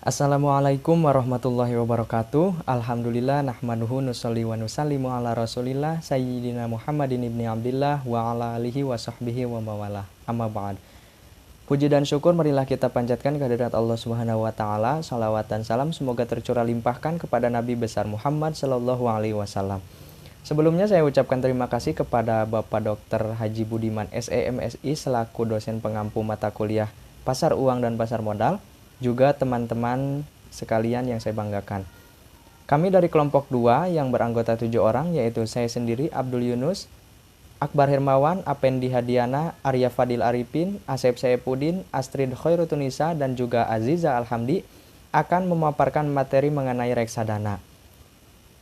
Assalamualaikum warahmatullahi wabarakatuh. Alhamdulillah nahmaduhu nusolli wa nusallimu ala rasulillah sayyidina Muhammadin ibni Abdillah wa ala alihi wa sahbihi wa mawalah. Amma ba'd. Puji dan syukur marilah kita panjatkan kehadirat Allah Subhanahu wa taala. Salawat dan salam semoga tercurah limpahkan kepada Nabi besar Muhammad sallallahu alaihi wasallam. Sebelumnya saya ucapkan terima kasih kepada Bapak Dr. Haji Budiman SEMSI selaku dosen pengampu mata kuliah Pasar Uang dan Pasar Modal, juga teman-teman sekalian yang saya banggakan. Kami dari kelompok 2 yang beranggota 7 orang, yaitu saya sendiri Abdul Yunus, Akbar Hermawan, Apendi Hadiana, Arya Fadil Arifin, Asep Saipudin, Astrid Khairutunisa, dan juga Aziza Alhamdi akan memaparkan materi mengenai reksadana.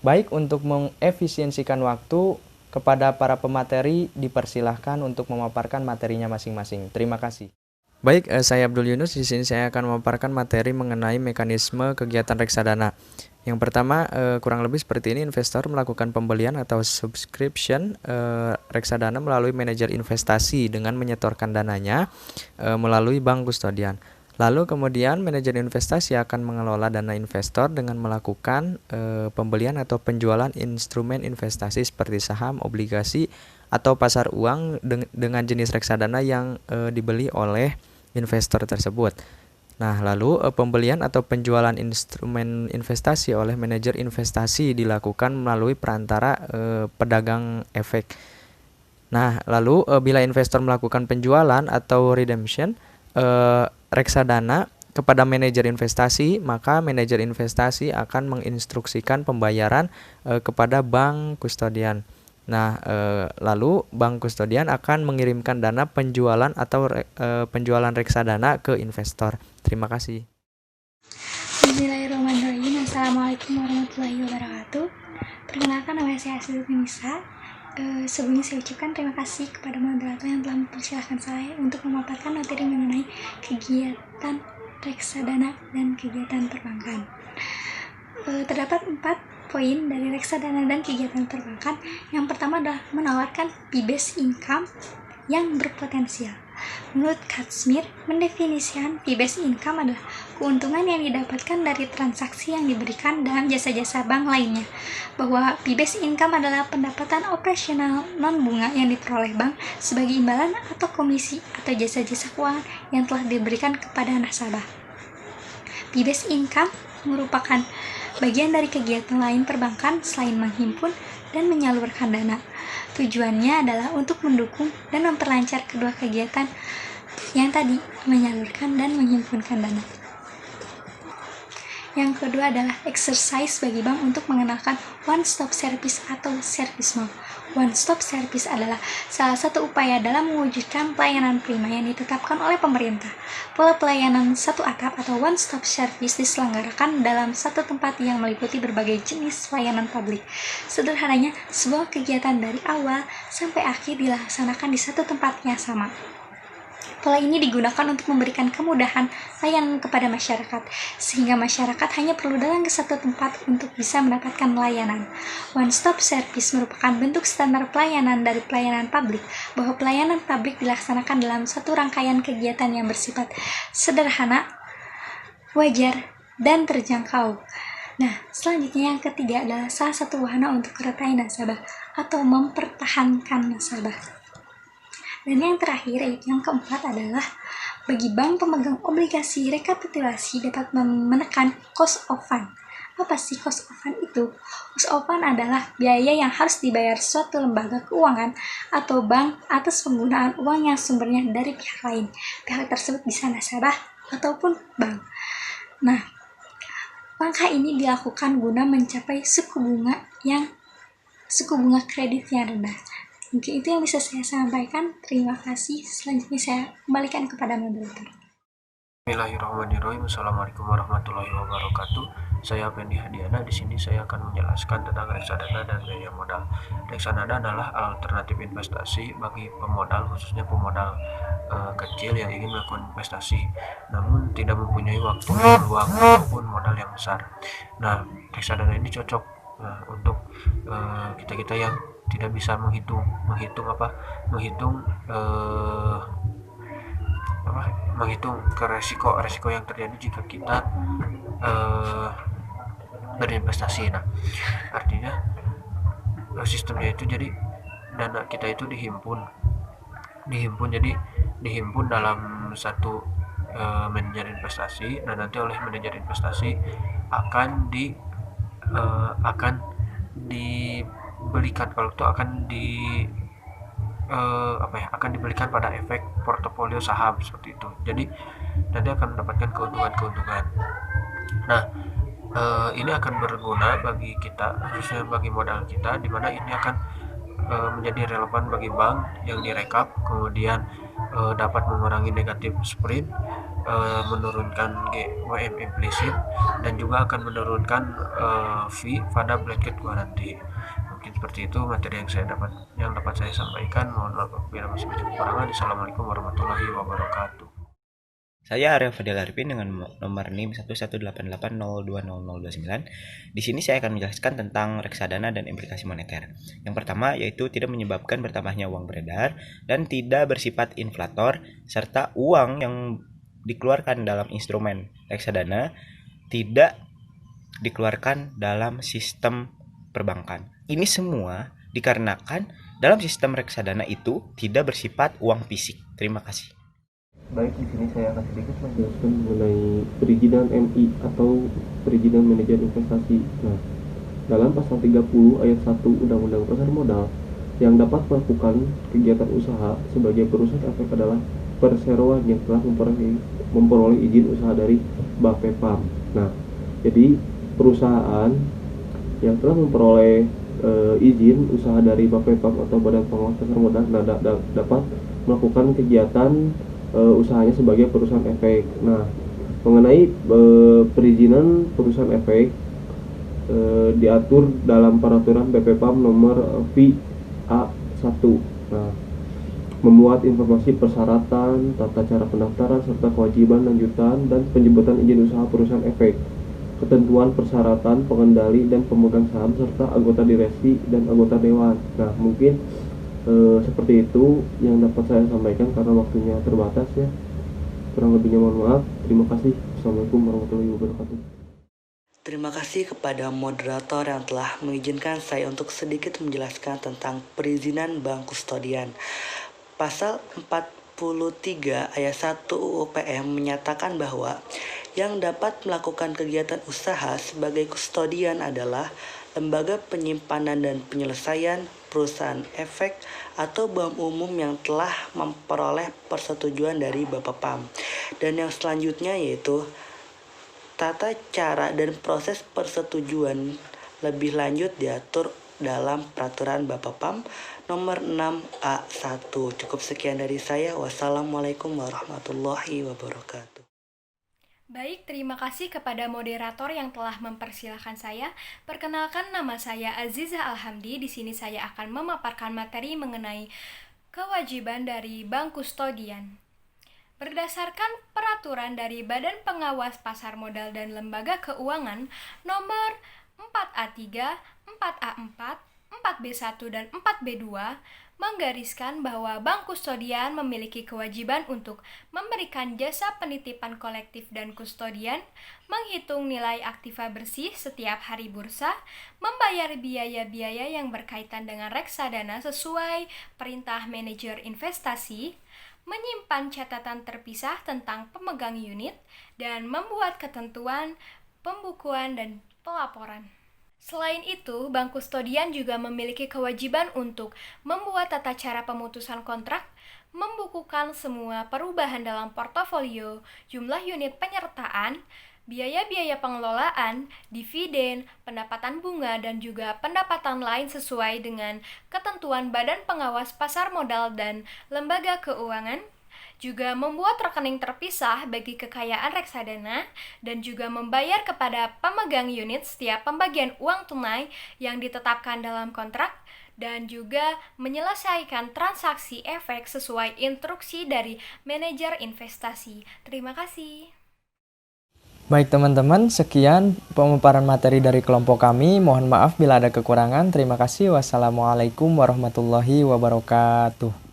Baik, untuk mengefisiensikan waktu, kepada para pemateri dipersilahkan untuk memaparkan materinya masing-masing. Terima kasih. Baik, saya Abdul Yunus. Di sini saya akan memaparkan materi mengenai mekanisme kegiatan reksadana. Yang pertama, kurang lebih seperti ini: investor melakukan pembelian atau subscription reksadana melalui manajer investasi dengan menyetorkan dananya melalui bank kustodian. Lalu kemudian manajer investasi akan mengelola dana investor dengan melakukan pembelian atau penjualan instrumen investasi seperti saham, obligasi, atau pasar uang dengan jenis reksadana yang dibeli oleh investor tersebut. Nah, lalu pembelian atau penjualan instrumen investasi oleh manajer investasi dilakukan melalui perantara pedagang efek. Nah, lalu bila investor melakukan penjualan atau redemption reksadana kepada manajer investasi, maka manajer investasi akan menginstruksikan pembayaran kepada bank kustodian. Nah, lalu bank kustodian akan mengirimkan dana penjualan atau penjualan reksadana ke investor. Terima kasih. Bismillahirrahmanirrahim. Assalamualaikum warahmatullahi wabarakatuh. Perkenalkan, nama saya Astrid Nisa. Sebelumnya saya ucapkan terima kasih kepada moderator yang telah mempersilahkan saya untuk memaparkan materi mengenai kegiatan reksadana dan kegiatan perbankan. Terdapat 4 poin dari reksadana dan kegiatan perbankan. Yang pertama adalah menawarkan fee-based income yang berpotensial. Menurut Katsmir, mendefinisikan fee-based income adalah keuntungan yang didapatkan dari transaksi yang diberikan dalam jasa-jasa bank lainnya, bahwa fee-based income adalah pendapatan operasional non-bunga yang diperoleh bank sebagai imbalan atau komisi atau jasa-jasa keuangan yang telah diberikan kepada nasabah. Fee-based income merupakan bagian dari kegiatan lain perbankan selain menghimpun dan menyalurkan dana. Tujuannya adalah untuk mendukung dan memperlancar kedua kegiatan yang tadi, menyalurkan dan menghimpunkan dana. Yang kedua adalah exercise bagi bank untuk mengenalkan one-stop service atau service mall. One-stop service adalah salah satu upaya dalam mewujudkan pelayanan prima yang ditetapkan oleh pemerintah. Pola pelayanan satu atap atau one-stop service diselenggarakan dalam satu tempat yang meliputi berbagai jenis layanan publik. Sederhananya, sebuah kegiatan dari awal sampai akhir dilaksanakan di satu tempat yang sama. Pola ini digunakan untuk memberikan kemudahan layanan kepada masyarakat, sehingga masyarakat hanya perlu datang ke satu tempat untuk bisa mendapatkan layanan. One-stop service merupakan bentuk standar pelayanan dari pelayanan publik, bahwa pelayanan publik dilaksanakan dalam satu rangkaian kegiatan yang bersifat sederhana, wajar, dan terjangkau. Nah, selanjutnya yang ketiga adalah salah satu wahana untuk retain nasabah atau mempertahankan nasabah. Dan yang terakhir, yaitu yang keempat, adalah bagi bank pemegang obligasi rekapitulasi dapat menekan cost of fund. Apa sih cost of fund itu? Cost of fund adalah biaya yang harus dibayar suatu lembaga keuangan atau bank atas penggunaan uang yang sumbernya dari pihak lain. Pihak tersebut bisa nasabah ataupun bank. Nah, langkah ini dilakukan guna mencapai suku bunga kredit yang rendah. Mungkin itu yang bisa saya sampaikan. Terima kasih. Selanjutnya saya kembalikan kepada moderator. Bismillahirrahmanirrahim. Assalamualaikum warahmatullahi wabarakatuh. Saya Apendi Hadiana. Di sini saya akan menjelaskan tentang reksadana dan biaya modal. Reksadana adalah alternatif investasi bagi pemodal, khususnya pemodal kecil yang ingin melakukan investasi, namun tidak mempunyai waktu yang luang ataupun modal yang besar. Nah, reksadana ini cocok untuk kita-kita yang tidak bisa menghitung ke resiko yang terjadi jika kita berinvestasi. Nah, artinya sistemnya itu jadi dana kita itu dihimpun jadi dihimpun dalam satu manajer investasi. Nah, nanti oleh manajer investasi akan dibelikan, kalau itu akan akan dibelikan pada efek portofolio saham seperti itu. Jadi nanti akan mendapatkan keuntungan. Nah, ini akan berguna bagi kita, khususnya bagi modal kita, di mana ini akan menjadi relevan bagi bank yang direkap, kemudian dapat mengurangi negatif spread, menurunkan GWM implisit, dan juga akan menurunkan fee pada blanket guarantee. Mungkin seperti itu materi yang dapat saya sampaikan. Mohon maaf apabila masih banyak kekurangan. Assalamualaikum warahmatullahi wabarakatuh. Saya Arya Fadil Arifin dengan nomor NIM 11880200029. Di sini saya akan menjelaskan tentang reksadana dan implikasi moneter. Yang pertama yaitu tidak menyebabkan bertambahnya uang beredar dan tidak bersifat inflator, serta uang yang dikeluarkan dalam instrumen reksadana tidak dikeluarkan dalam sistem perbankan. Ini semua dikarenakan dalam sistem reksadana itu tidak bersifat uang fisik. Terima kasih. Baik, di sini saya akan sedikit menjelaskan mengenai perizinan MI atau perizinan manajer investasi. Nah, dalam pasal 30 ayat 1 Undang-Undang Pasar Modal, yang dapat melakukan kegiatan usaha sebagai perusahaan efek adalah perseroan yang telah memperoleh izin usaha dari Bapepam. Nah, jadi perusahaan yang telah memperoleh izin usaha dari Bapepam atau Badan Pengawas Pasar Modal dapat melakukan kegiatan usahanya sebagai perusahaan efek. Nah, mengenai perizinan perusahaan efek diatur dalam peraturan BPPAM nomor VA1. Nah, memuat informasi persyaratan, tata cara pendaftaran, serta kewajiban lanjutan dan penjemputan izin usaha perusahaan efek, ketentuan persyaratan pengendali dan pemegang saham, serta anggota direksi dan anggota dewan. Nah, mungkin seperti itu yang dapat saya sampaikan karena waktunya terbatas ya. Kurang lebihnya mohon maaf. Terima kasih. Assalamualaikum warahmatullahi wabarakatuh. Terima kasih kepada moderator yang telah mengizinkan saya untuk sedikit menjelaskan tentang perizinan bank kustodian. Pasal 43 ayat 1 UU PM menyatakan bahwa yang dapat melakukan kegiatan usaha sebagai kustodian adalah lembaga penyimpanan dan penyelesaian, perusahaan efek, atau bank umum yang telah memperoleh persetujuan dari Bapepam. Dan yang selanjutnya yaitu tata cara dan proses persetujuan lebih lanjut diatur dalam peraturan Bapepam nomor 6A1. Cukup sekian dari saya. Wassalamualaikum warahmatullahi wabarakatuh. Baik, terima kasih kepada moderator yang telah mempersilahkan saya. Perkenalkan, nama saya Aziza Alhamdi. Di sini saya akan memaparkan materi mengenai kewajiban dari bank kustodian. Berdasarkan peraturan dari Badan Pengawas Pasar Modal dan Lembaga Keuangan nomor 4A3, 4A4, 4B1 dan 4B2 menggariskan bahwa bank kustodian memiliki kewajiban untuk memberikan jasa penitipan kolektif dan kustodian, menghitung nilai aktiva bersih setiap hari bursa, membayar biaya-biaya yang berkaitan dengan reksadana sesuai perintah manajer investasi, menyimpan catatan terpisah tentang pemegang unit, dan membuat ketentuan pembukuan dan pelaporan. Selain itu, bank kustodian juga memiliki kewajiban untuk membuat tata cara pemutusan kontrak, membukukan semua perubahan dalam portofolio, jumlah unit penyertaan, biaya-biaya pengelolaan, dividen, pendapatan bunga, dan juga pendapatan lain sesuai dengan ketentuan Badan Pengawas Pasar Modal dan Lembaga Keuangan, juga membuat rekening terpisah bagi kekayaan reksadana, dan juga membayar kepada pemegang unit setiap pembagian uang tunai yang ditetapkan dalam kontrak, dan juga menyelesaikan transaksi efek sesuai instruksi dari manajer investasi. Terima kasih. Baik teman-teman, sekian pemaparan materi dari kelompok kami. Mohon maaf bila ada kekurangan. Terima kasih. Wassalamualaikum warahmatullahi wabarakatuh.